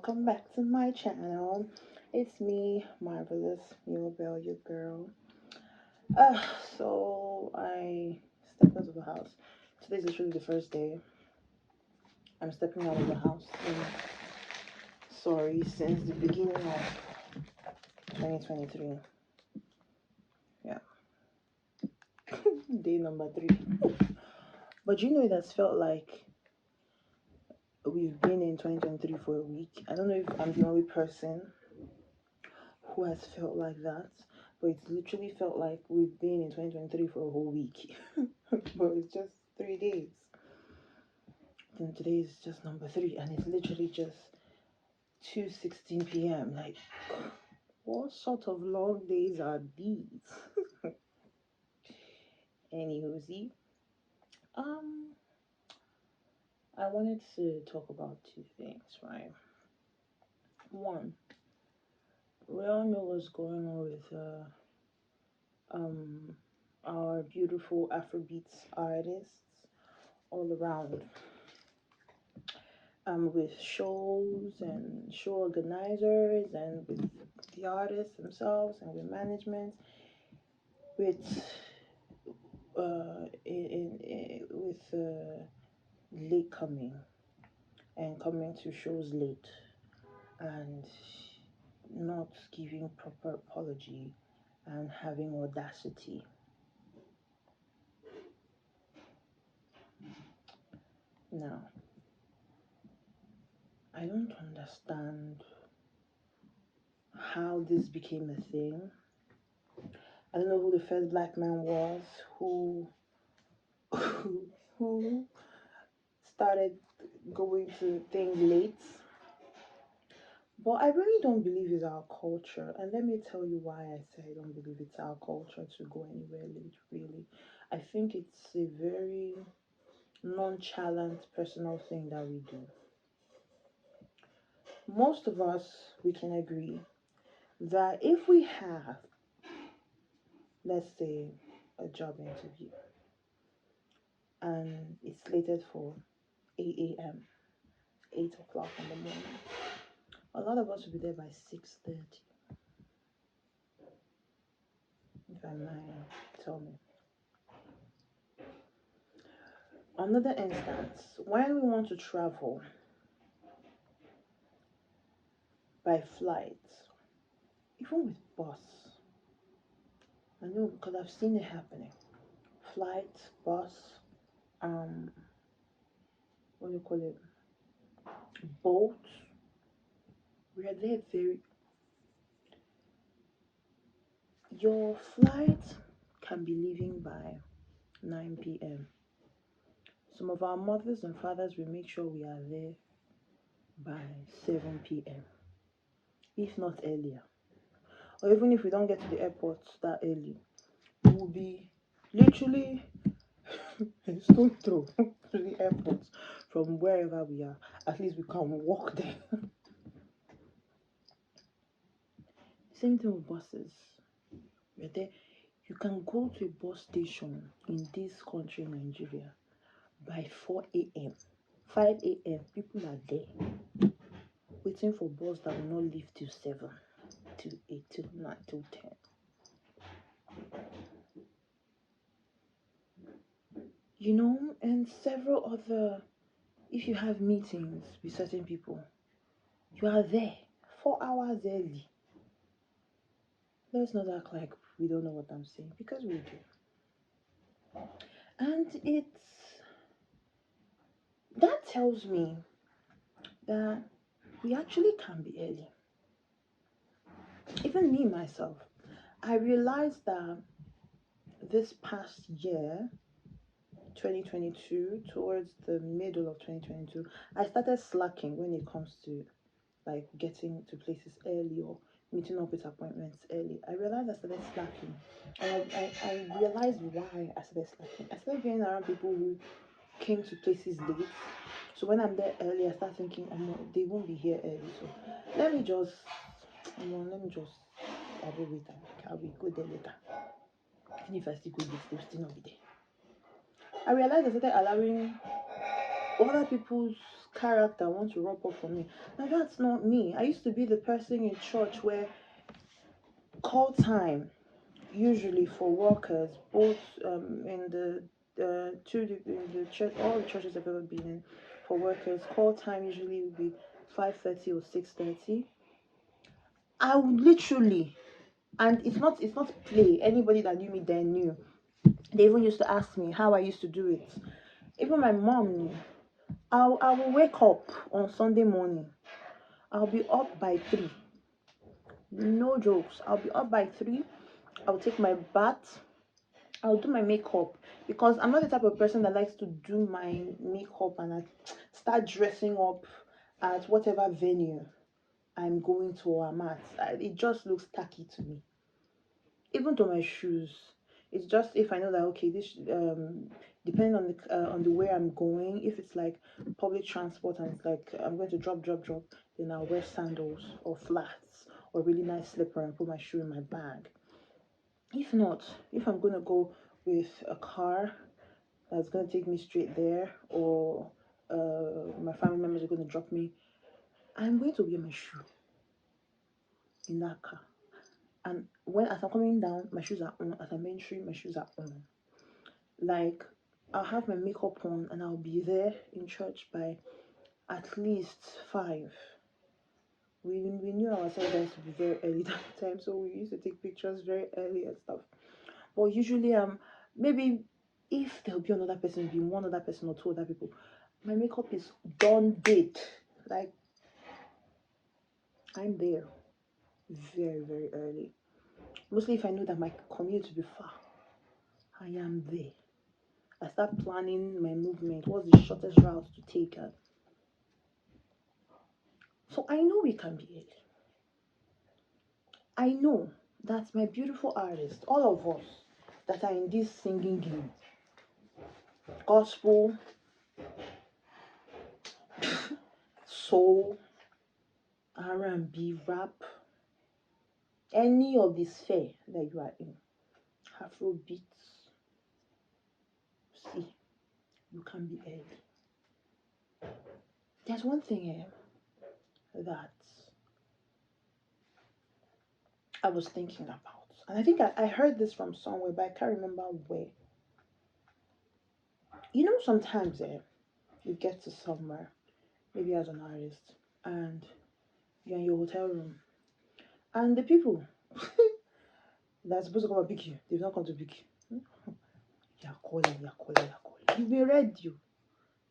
welcome back to my channel. It's me, Marvelous, your girl. Uh, so I stepped out of the house. Today's literally the first day I'm stepping out of the house. Sorry, since the beginning of 2023. Yeah, day number 3. But you know, it has felt like we've been in 2023 for a week. I don't know if I'm the only person who has felt like that, but it's literally felt like we've been in 2023 for a whole week. But it's just 3 days. And today is just number 3, and it's literally just 2:16 p.m. Like, what sort of long days are these? Anywho, I wanted to talk about 2 things, right? One, we all know what's going on with our beautiful Afrobeats artists all around, with shows and show organizers and with the artists themselves and with management, with late coming and coming to shows late and not giving proper apology and having audacity. Now, I don't understand how this became a thing. I don't know who the first black man was who who started going to things late. But I really don't believe it's our culture. And let me tell you why I say I don't believe it's our culture to go anywhere late, really. I think it's a very nonchalant personal thing that we do. Most of us, we can agree that if we have, let's say, a job interview and it's slated for 8 a.m., 8 o'clock in the morning, a lot of us will be there by 6:30. If I'm lying, tell me. Another instance, when we want to travel by flight, even with bus, I know because I've seen it happening. Flight, bus, what do you call it? Boat. We are there very. Your flight can be leaving by 9 p.m. Some of our mothers and fathers will make sure we are there by 7 p.m. if not earlier. Or even if we don't get to the airport that early, we will be literally a stone throw to the airport from wherever we are. At least we can walk there. Same thing with buses. We're there. You can go to a bus station in this country, Nigeria, by 4 a.m. 5 a.m. People are there waiting for bus that will not leave till 7, till 8, till 9, till 10. You know, and several other, if you have meetings with certain people, you are there 4 hours early. Let's not act like we don't know what I'm saying, because we do. And that tells me that we actually can be early. Even me, myself, I realized that this past year, 2022, towards the middle of 2022, I started slacking when it comes to like getting to places early or meeting up with appointments early. I realized I started slacking, and I realized why I started slacking. I started being around people who came to places late. So when I'm there early, I start thinking, they won't be here early. So let me just, I'll be later. I'll be good there later. Even if I still go late, they'll still not be there. I realized I started allowing other people's character want to rub off on me. Now that's not me. I used to be the person in church where call time usually for workers, both in the in the church, all the churches I've ever been in, for workers, call time usually would be 5:30 or 6:30. I would literally, and it's not play. Anybody that knew me then knew. They even used to ask me how I used to do it. Even my mom knew. I will wake up on Sunday morning. I'll be up by 3. No jokes. I'll be up by 3. I'll take my bath. I'll do my makeup because I'm not the type of person that likes to do my makeup and I start dressing up at whatever venue I'm going to or I'm at. It just looks tacky to me. Even to my shoes, it's just if I know that okay, this depending on the way I'm going. If it's like public transport and it's like I'm going to drop, then I'll wear sandals or flats or really nice slipper and put my shoe in my bag. If not, if I'm gonna go with a car that's gonna take me straight there, or my family members are gonna drop me, I'm going to wear my shoe in that car. And as I'm coming down, my shoes are on. As I'm entering, my shoes are on. Like I'll have my makeup on and I'll be there in church by at least 5. We knew ourselves guys to be very early that time, so we used to take pictures very early and stuff. But usually maybe if there'll be another person, be one other person or 2 other people, my makeup is done date. Like I'm there very, very early. Mostly if I know that my commute will be far, I am there. I start planning my movement. What's the shortest route to take? So I know we can be early. I know that my beautiful artists, all of us that are in this singing game, gospel, soul, R&B, rap, any of the sphere that you are in, Afro beats, see, you can be early. There's one thing that I was thinking about, and I think I heard this from somewhere, but I can't remember where. You know, sometimes you get to somewhere, maybe as an artist, and you're in your hotel room, and the people that's supposed to come and pick you, they've not come to pick you. You're calling, you're calling, you're calling. You've been ready.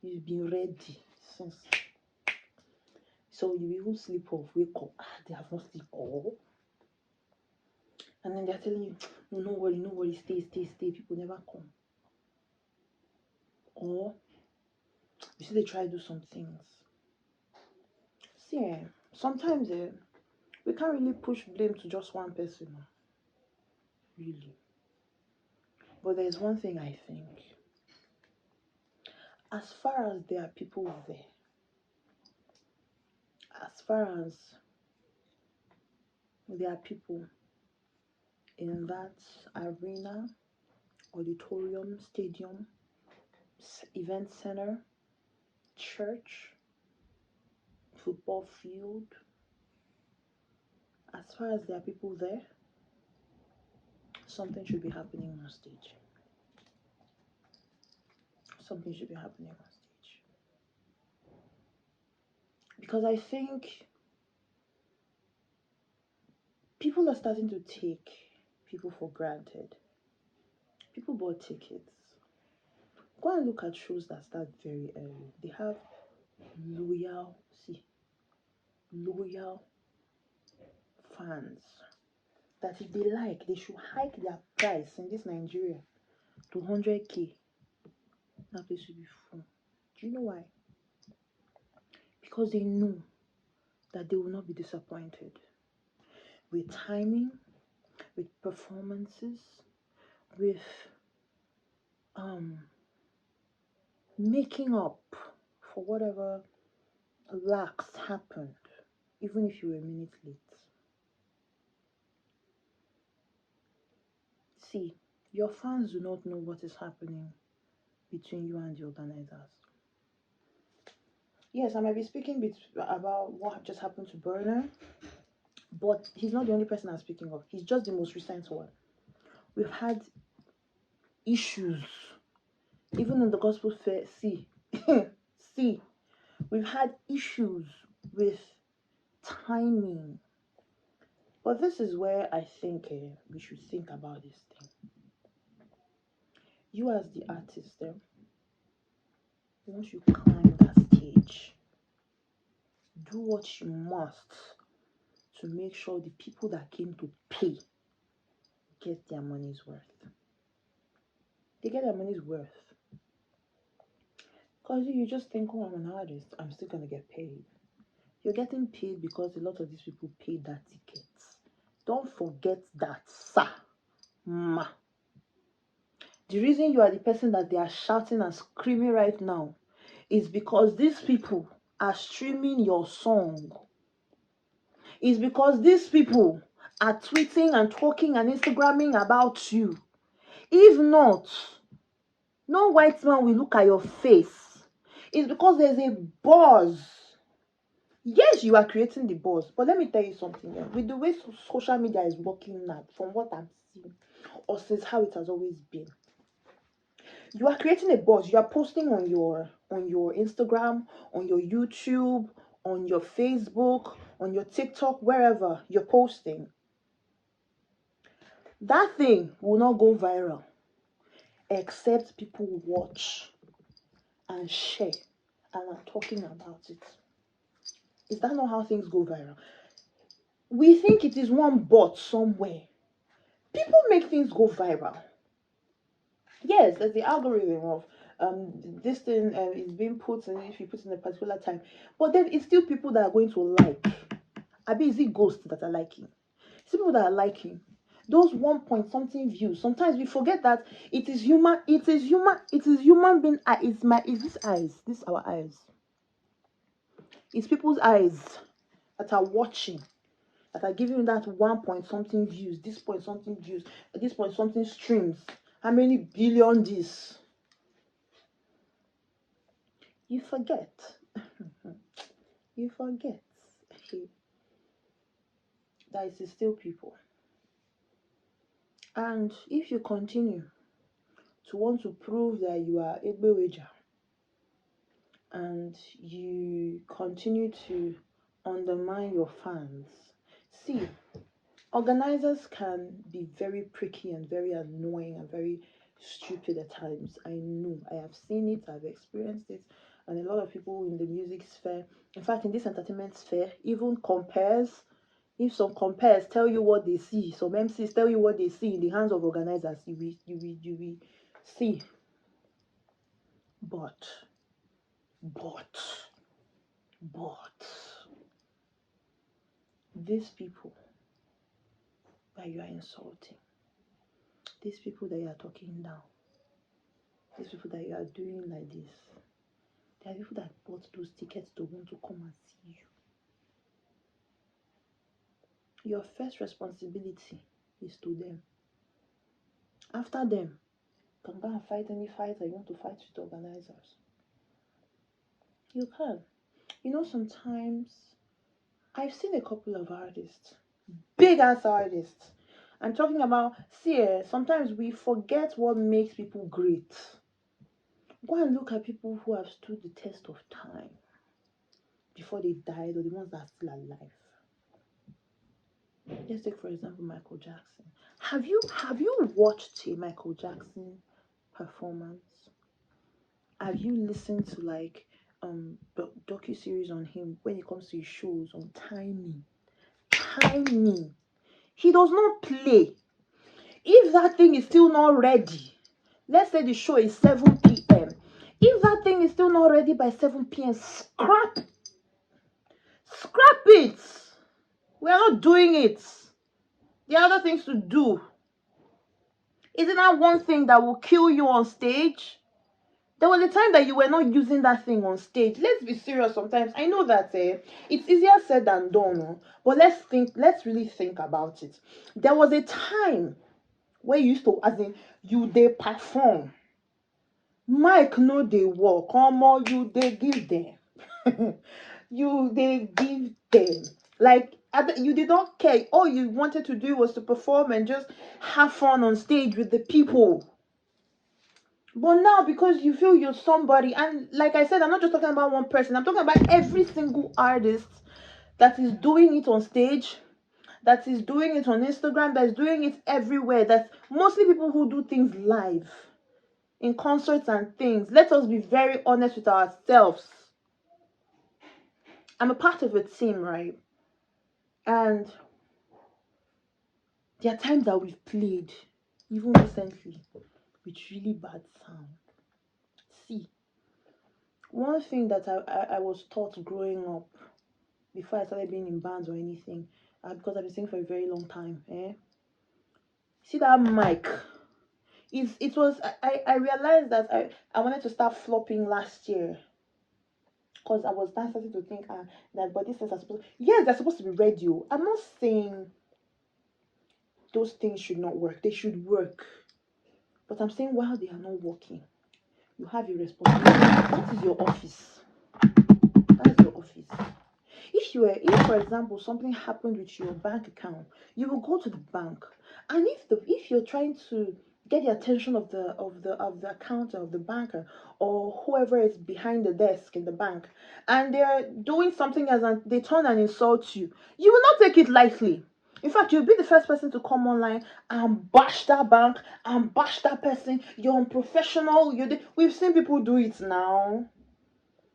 You've been ready since. So you even sleep off, wake up. They have not sleep off. And then they're telling you, no, no worry, stay. People never come. Or you see they try to do some things. See, sometimes we can't really push blame to just one person. Really. But there's one thing I think. As far as there are people there, as far as there are people in that arena, auditorium, stadium, event center, church, football field, as far as there are people there, something should be happening on stage. Something should be happening on stage. Because I think people are starting to take people for granted. People bought tickets. Go and look at shows that start very early. They have loyal, loyal fans that if they like, they should hike their price in this Nigeria to 100K. That place will be full. Do you know why? Because they know that they will not be disappointed with timing, with performances, with making up for whatever lacks happened, even if you were a minute late. See, your fans do not know what is happening between you and the organizers. Yes, I might be speaking about what just happened to Burner, but he's not the only person I'm speaking of. He's just the most recent one. We've had issues, even in the gospel fair. See, see, we've had issues with timing. But this is where I think we should think about this thing. You, as the artist, once you climb that stage, do what you must to make sure the people that came to pay get their money's worth. They get their money's worth. Because you just think, oh, I'm an artist, I'm still going to get paid. You're getting paid because a lot of these people paid that ticket. Don't forget that, sir. Ma. The reason you are the person that they are shouting and screaming right now is because these people are streaming your song. It's because these people are tweeting and talking and Instagramming about you. If not, no white man will look at your face. It's because there's a buzz. Yes, you are creating the buzz, but let me tell you something. With the way social media is working now, from what I'm seeing, or since how it has always been, you are creating a buzz. You are posting on your Instagram, on your YouTube, on your Facebook, on your TikTok, wherever you're posting. That thing will not go viral except people watch and share and are talking about it. Is that not how things go viral? We think it is one bot somewhere. People make things go viral. Yes, there's the algorithm of this thing is being put in if you put in a particular time, but then it's still people that are going to like. Abi, is it ghosts that are liking? It's people that are liking those 1 point something views. Sometimes we forget that it is human. It is human. It is human being. Is this eyes? This our eyes. It's people's eyes that are watching, that are giving you that 1 point something views, this point something views, this point something streams. How many billion this? You forget. You forget that it is still people. And if you continue to want to prove that you are Egbeweja and you continue to undermine your fans, see, organizers can be very pricky and very annoying and very stupid at times. I know. I have seen it. I've experienced it. And a lot of people in the music sphere, in fact, in this entertainment sphere, even compares. If some compares tell you what they see, some MCs tell you what they see in the hands of organizers, you will see. But these people that you are insulting, these people that you are talking down, these people that you are doing like this, they are people that bought those tickets to want to come and see you. Your first responsibility is to them. After them, you can go and fight any fight that you want to fight with the organizers. You can. You know, sometimes I've seen a couple of artists, big ass artists. I'm talking about, see, sometimes we forget what makes people great. Go and look at people who have stood the test of time before they died, or the ones that are still alive. Let's take, for example, Michael Jackson. Have you watched a Michael Jackson performance? Have you listened to like docu-series on him when it comes to his shows on timing? Timing. He does not play. If that thing is still not ready, let's say the show is 7 p.m. If that thing is still not ready by 7 p.m., scrap it. We're not doing it. There are other things to do. Isn't that one thing that will kill you on stage? There was a time that you were not using that thing on stage. Let's be serious sometimes. I know that it's easier said than done, but let's really think about it. There was a time where you used to, as in, they perform. Mike no dey work, you they give them. They give them. Like, you did not care. All you wanted to do was to perform and just have fun on stage with the people. But now, because you feel you're somebody, and like I said, I'm not just talking about one person, I'm talking about every single artist that is doing it on stage, that is doing it on Instagram, that is doing it everywhere. That's mostly people who do things live in concerts and things. Let us be very honest with ourselves. I'm a part of a team, right? And there are times that we've played, even recently, with really bad sound. See, one thing that I was taught growing up before I started being in bands or anything, because I've been singing for a very long time, see that mic? It was I realized that I wanted to start flopping last year, because I was now starting to think that, but these things are supposed, yes, they're supposed to be radio. I'm not saying those things should not work, they should work, but I'm saying while they are not working, you have your responsibility. That is your office. That's your office. If for example something happened with your bank account, you will go to the bank, and if you're trying to get the attention of the accountant, of the banker, or whoever is behind the desk in the bank, and they're doing something they turn and insult you, you will not take it lightly. In fact, you'll be the first person to come online and bash that bank and bash that person. You're unprofessional. We've seen people do it now.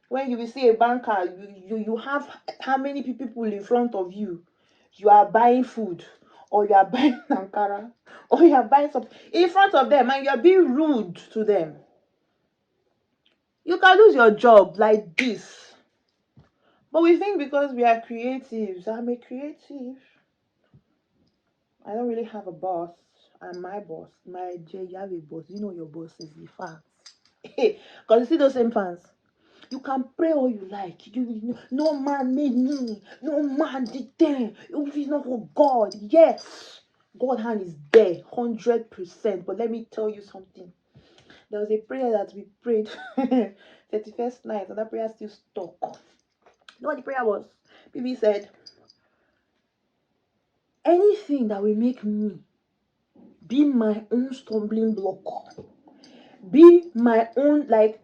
When you will see a banker, you have how many people in front of you? You are buying food, or you are buying Ankara, or you are buying something in front of them, and you are being rude to them. You can lose your job like this. But we think because we are creatives, I'm a creative, I don't really have a boss. I'm my boss. My J, you have a boss. You know your boss is the fans. Because you see those same fans. You can pray all you like. No man made me. No man did that. If it's not for God, yes, God's hand is there, 100%. But let me tell you something. There was a prayer that we prayed 31st night, and that prayer still stuck. You know what the prayer was? Bibi said, anything that will make me be my own stumbling block, be my own, like,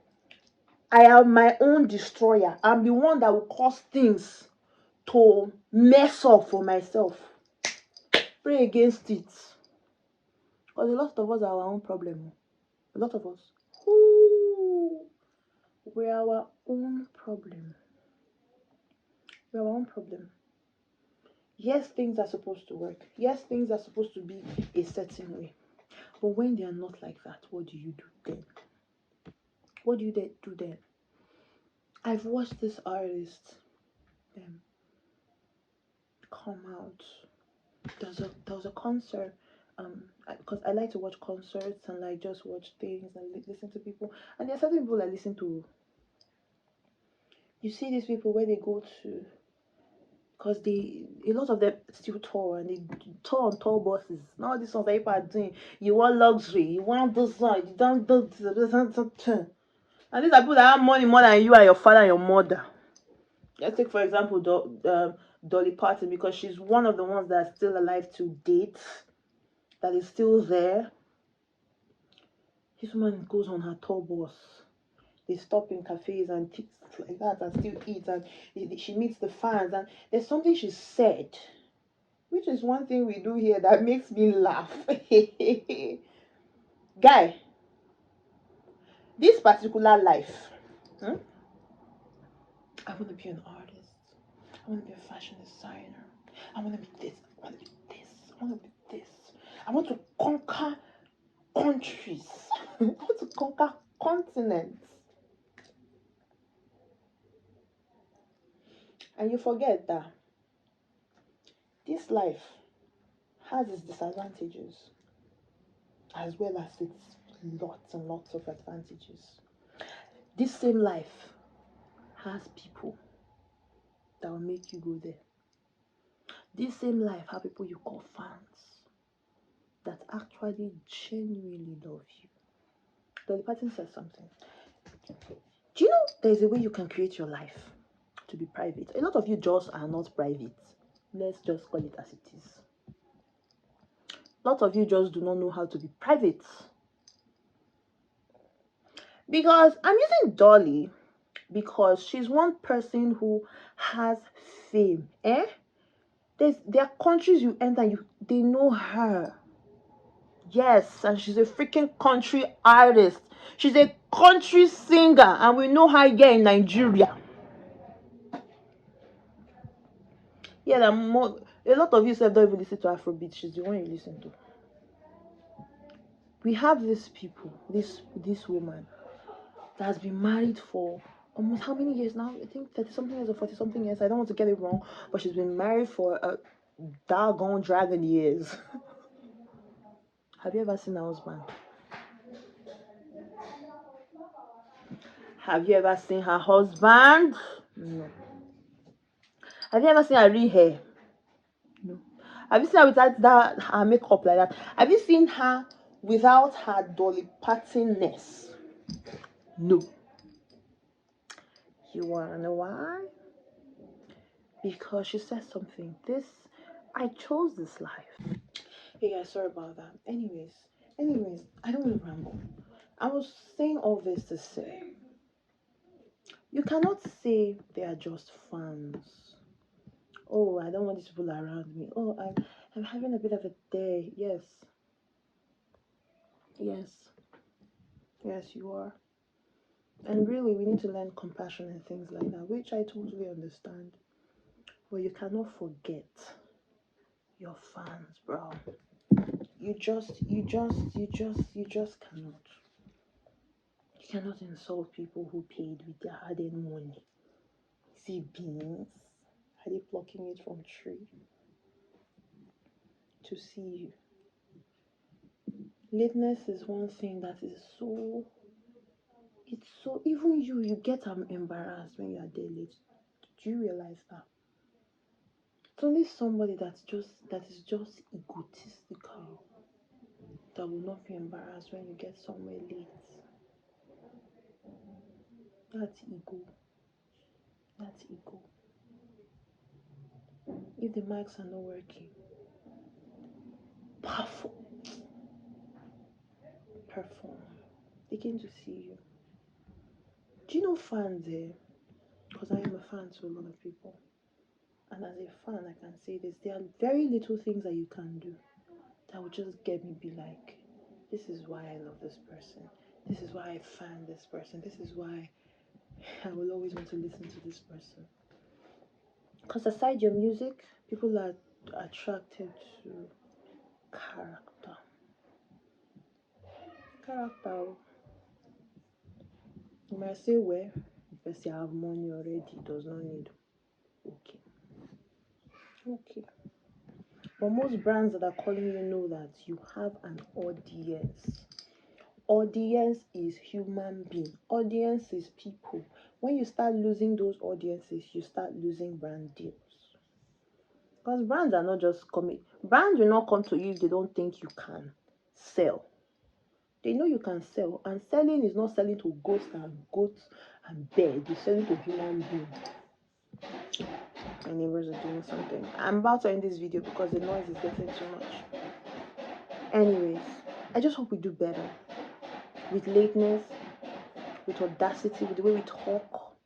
I am my own destroyer. I'm the one that will cause things to mess up for myself. Pray against it. Because a lot of us are our own problem. A lot of us. Ooh, we're our own problem. We're our own problem. Yes, things are supposed to work. Yes, things are supposed to be a certain way. But when they are not like that, what do you do then? What do you do then? I've watched this artist come out. There was a concert, because I like to watch concerts and like just watch things and listen to people. And there are certain people I listen to. You see these people where they go to, because a lot of them still tour, and they tour on tour buses. Now this ones that people are doing, you want luxury, you want this one, you don't do this. And these are people that have money more than you and your father and your mother. Let's take for example Dolly Parton, because she's one of the ones that's still alive to date, that is still there. This woman goes on her tour bus. They stop in cafes and things like that and still eat, and she meets the fans, and there's something she said, which is one thing we do here that makes me laugh. Guy, this particular life, I want to be an artist, I want to be a fashion designer, I want to be this, I want to be this, I want to be this, I want to conquer countries, I want to conquer continents. And you forget that this life has its disadvantages as well as its lots and lots of advantages. This same life has people that will make you go there. This same life has people you call fans that actually genuinely love you. Dolly Parton said something. Do you know there's a way you can create your life to be private? A lot of you just are not private. Let's just call it as it is. A lot of you just do not know how to be private. Because I'm using Dolly because she's one person who has fame. There are countries you enter, they know her. Yes, and she's a freaking country artist. She's a country singer, and we know her here in Nigeria. Yeah, a lot of you said don't even listen to Afrobeat. She's the one you listen to. We have these people, this woman that has been married for almost how many years now? I think 30 something years or 40 something years. I don't want to get it wrong, but she's been married for a doggone dragon years. Have you ever seen her husband? Have you ever seen her husband? No. Have you ever seen her real hair? No. Have you seen her without her makeup like that? Have you seen her without her Dolly Parton-ness? No. You wanna know why? Because she said something. I chose this life. Hey guys, sorry about that. Anyways, I don't want to ramble. I was saying all this to say, you cannot say they are just fans. Oh, I don't want these people around me. Oh, I'm having a bit of a day. Yes, you are. And really, we need to learn compassion and things like that, which I totally understand. But you cannot forget your fans, bro. You just cannot. You cannot insult people who paid with their hard-earned money. See beans? Are they plucking it from tree to see you? Lateness is one thing that is so. It's so. Even you get embarrassed when you are there late. Do you realize that? It's only somebody that is just egotistical that will not be embarrassed when you get somewhere late. That's ego. If the mics are not working, perform. They came to see you. Do you know fans here? Because I am a fan to a lot of people. And as a fan, I can say this. There are very little things that you can do that will just get me be like, this is why I love this person. This is why I fan this person. This is why I will always want to listen to this person. Because aside your music, people are attracted to character. You might say, well, because you have money already, does not need. Okay. But most brands that are calling you know that you have an audience. Audience is human being. Audience is people. When you start losing those audiences, you start losing brand deals. Because brands are not just coming. Brands will not come to you if they don't think you can sell. They know you can sell, and selling is not selling to ghosts and birds. You're selling to human beings. My neighbors are doing something. I'm about to end this video because the noise is getting too much. Anyways, I just hope we do better with lateness, with audacity, with the way we talk.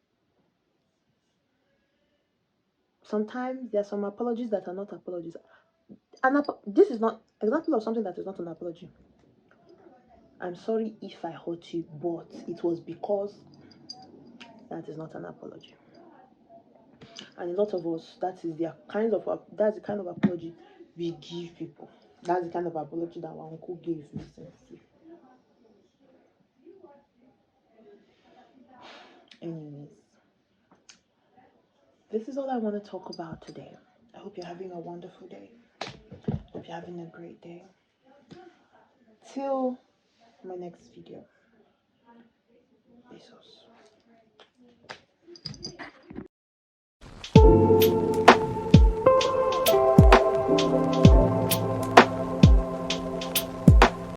Sometimes there are some apologies that are not apologies. This is not example of something that is not an apology. I'm sorry if I hurt you, but it was because that is not an apology. And a lot of us, that's the kind of apology we give people. That's the kind of apology that our uncle gave recently. Anyways, this is all I want to talk about today. I hope you're having a wonderful day. I hope you're having a great day. Till my next video. Besos.